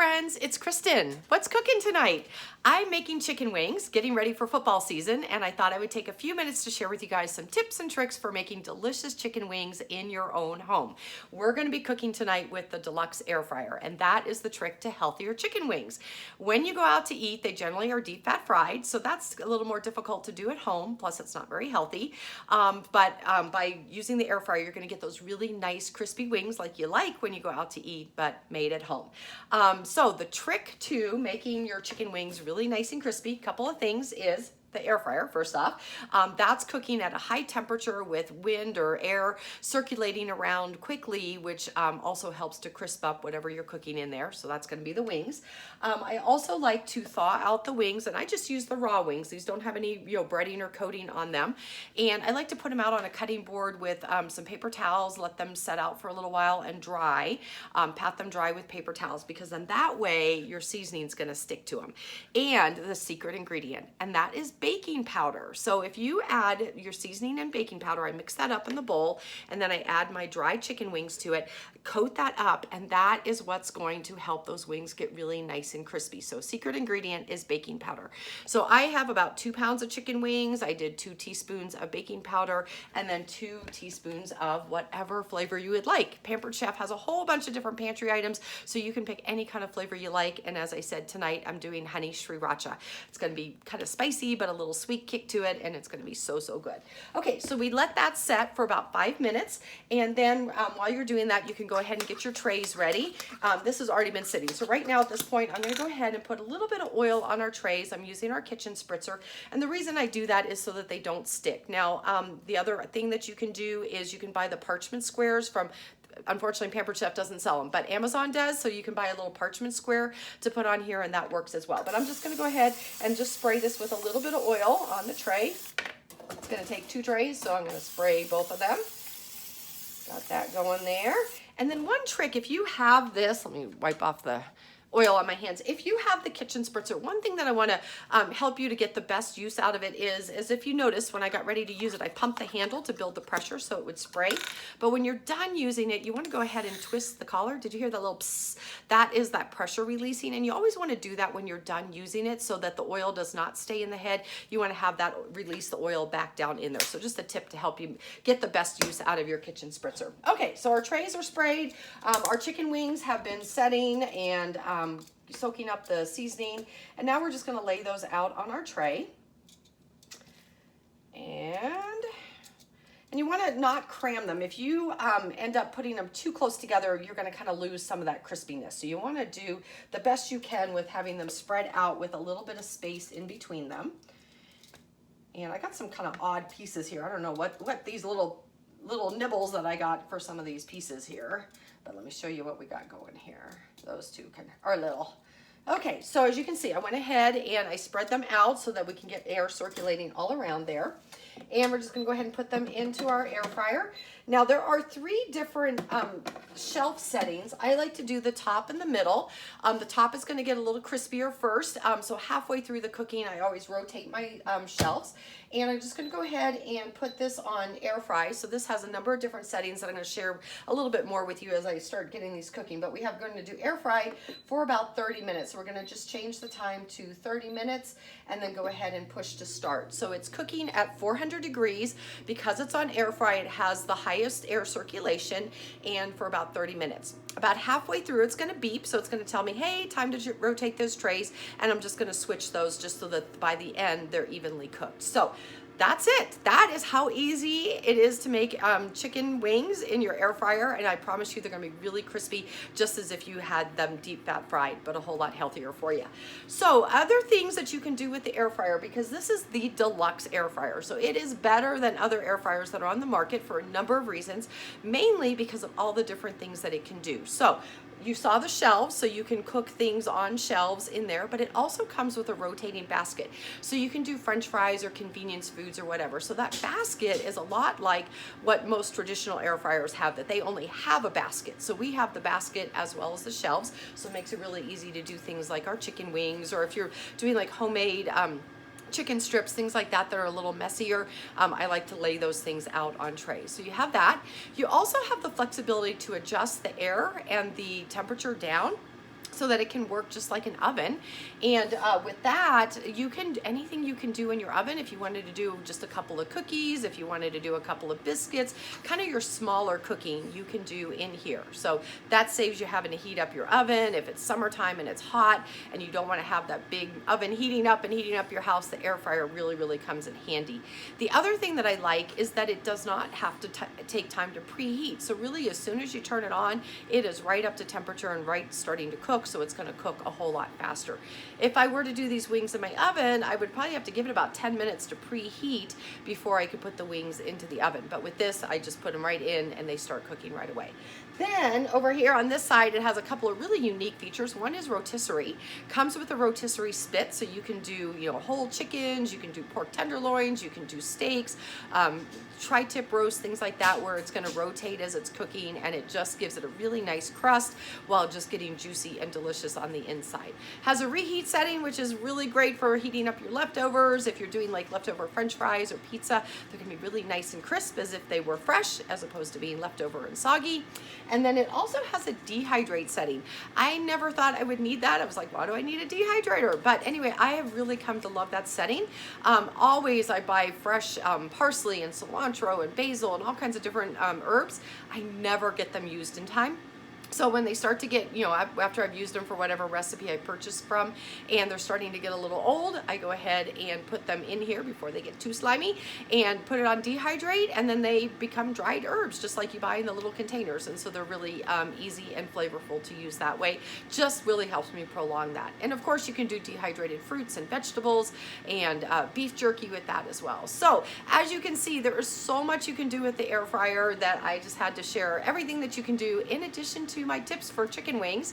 friends, it's Kristen. What's cooking tonight? I'm making chicken wings, getting ready for football season, and I thought I would take a few minutes to share with you guys some tips and tricks for making delicious chicken wings in your own home. We're going to be cooking tonight with the Deluxe air fryer, and that is the trick to healthier chicken wings. When you go out to eat, they generally are deep fat fried, so that's a little more difficult to do at home, plus it's not very healthy. But by using the air fryer, you're going to get those really nice crispy wings like you like when you go out to eat, but made at home. So the trick to making your chicken wings really nice and crispy, couple of things, is the air fryer. First off, that's cooking at a high temperature with wind or air circulating around quickly, which also helps to crisp up whatever you're cooking in there. So that's going to be the wings. I also like to thaw out the wings, and I just use the raw wings. These don't have any breading or coating on them. And I like to put them out on a cutting board with some paper towels, let them set out for a little while and dry. Pat them dry with paper towels, because then that way your seasoning is going to stick to them. And the secret ingredient, and that is baking powder. So if you add your seasoning and baking powder, I mix that up in the bowl, and then I add my dried chicken wings to it, coat that up, and that is what's going to help those wings get really nice and crispy. So secret ingredient is baking powder. So I have about 2 pounds of chicken wings. I did 2 teaspoons of baking powder and then 2 teaspoons of whatever flavor you would like. Pampered Chef has a whole bunch of different pantry items, so you can pick any kind of flavor you like. And as I said, tonight I'm doing honey sriracha. It's going to be kind of spicy, but a little sweet kick to it, and it's going to be so good. Okay, so we let that set for about 5 minutes, and then while you're doing that, you can go ahead and get your trays ready. This has already been sitting, so right now at this point I'm going to go ahead and put a little bit of oil on our trays. I'm using our kitchen spritzer, and the reason I do that is so that they don't stick. Now the other thing that you can do is you can buy the parchment squares from, unfortunately Pampered Chef doesn't sell them, but Amazon does, so you can buy a little parchment square to put on here, and that works as well. But I'm just going to go ahead and just spray this with a little bit of oil on the tray. It's going to take 2 trays, so I'm going to spray both of them. Got that going there. And then one trick, if you have this, let me wipe off the oil on my hands. If you have the kitchen spritzer, one thing that I want to help you to get the best use out of it is if you notice, when I got ready to use it, I pumped the handle to build the pressure so it would spray. But when you're done using it, you want to go ahead and twist the collar. Did you hear that little psst? That is that pressure releasing, and you always want to do that when you're done using it so that the oil does not stay in the head. You want to have that release the oil back down in there. So just a tip to help you get the best use out of your kitchen spritzer. Okay, so our trays are sprayed. Our chicken wings have been setting and soaking up the seasoning, and now we're just going to lay those out on our tray. And you want to not cram them. If you end up putting them too close together, you're going to kind of lose some of that crispiness. So you want to do the best you can with having them spread out with a little bit of space in between them. And I got some kind of odd pieces here. I don't know what these little nibbles that I got for some of these pieces here, but let me show you what we got going here. Those two are little. Okay, so as you can see, I went ahead and I spread them out so that we can get air circulating all around there. And we're just going to go ahead and put them into our air fryer. Now there are 3 different shelf settings. I like to do the top and the middle. The top is going to get a little crispier first. So halfway through the cooking, I always rotate my shelves. And I'm just going to go ahead and put this on air fry. So this has a number of different settings that I'm going to share a little bit more with you as I start getting these cooking. But we have going to do air fry for about 30 minutes. So we're going to just change the time to 30 minutes and then go ahead and push to start. So it's cooking at 400 degrees. Because it's on air fry, it has the highest air circulation, and for about 30 minutes. About halfway through, it's going to beep, so it's going to tell me, hey, time to rotate those trays, and I'm just going to switch those just so that by the end they're evenly cooked. So that's it. That is how easy it is to make chicken wings in your air fryer, and I promise you they're going to be really crispy, just as if you had them deep fat fried, but a whole lot healthier for you. So other things that you can do with the air fryer, because this is the Deluxe air fryer, so it is better than other air fryers that are on the market for a number of reasons, mainly because of all the different things that it can do. So you saw the shelves, so you can cook things on shelves in there, but it also comes with a rotating basket. So you can do French fries or convenience foods or whatever. So that basket is a lot like what most traditional air fryers have, that they only have a basket. So we have the basket as well as the shelves, so it makes it really easy to do things like our chicken wings, or if you're doing like homemade chicken strips, things like that that are a little messier. I like to lay those things out on trays. So you have that. You also have the flexibility to adjust the air and the temperature down. so that it can work just like an oven. And with that, anything you can do in your oven. If you wanted to do just a couple of cookies, if you wanted to do a couple of biscuits, kind of your smaller cooking you can do in here. So that saves you having to heat up your oven. If it's summertime and it's hot and you don't want to have that big oven heating up your house, the air fryer really comes in handy. The other thing that I like is that it does not have to take time to preheat. So really, as soon as you turn it on, it is right up to temperature and right starting to cook, so it's going to cook a whole lot faster. If I were to do these wings in my oven, I would probably have to give it about 10 minutes to preheat before I could put the wings into the oven. But with this, I just put them right in and they start cooking right away. Then over here on this side, it has a couple of really unique features. One is rotisserie. Comes with a rotisserie spit, so you can do, whole chickens, you can do pork tenderloins, you can do steaks, tri-tip roast, things like that, where it's going to rotate as it's cooking, and it just gives it a really nice crust while just getting juicy and delicious on the inside. Has a reheat setting, which is really great for heating up your leftovers. If you're doing like leftover French fries or pizza, they're going to be really nice and crisp as if they were fresh, as opposed to being leftover and soggy. And then it also has a dehydrate setting. I never thought I would need that. I was like, why do I need a dehydrator? But anyway, I have really come to love that setting. Always I buy fresh parsley and cilantro and basil and all kinds of different herbs. I never get them used in time. So when they start to get, after I've used them for whatever recipe I purchased from, and they're starting to get a little old, I go ahead and put them in here before they get too slimy and put it on dehydrate, and then they become dried herbs, just like you buy in the little containers. And so they're really easy and flavorful to use that way. Just really helps me prolong that. And of course, you can do dehydrated fruits and vegetables and beef jerky with that as well. So as you can see, there is so much you can do with the air fryer that I just had to share everything that you can do in addition to my tips for chicken wings.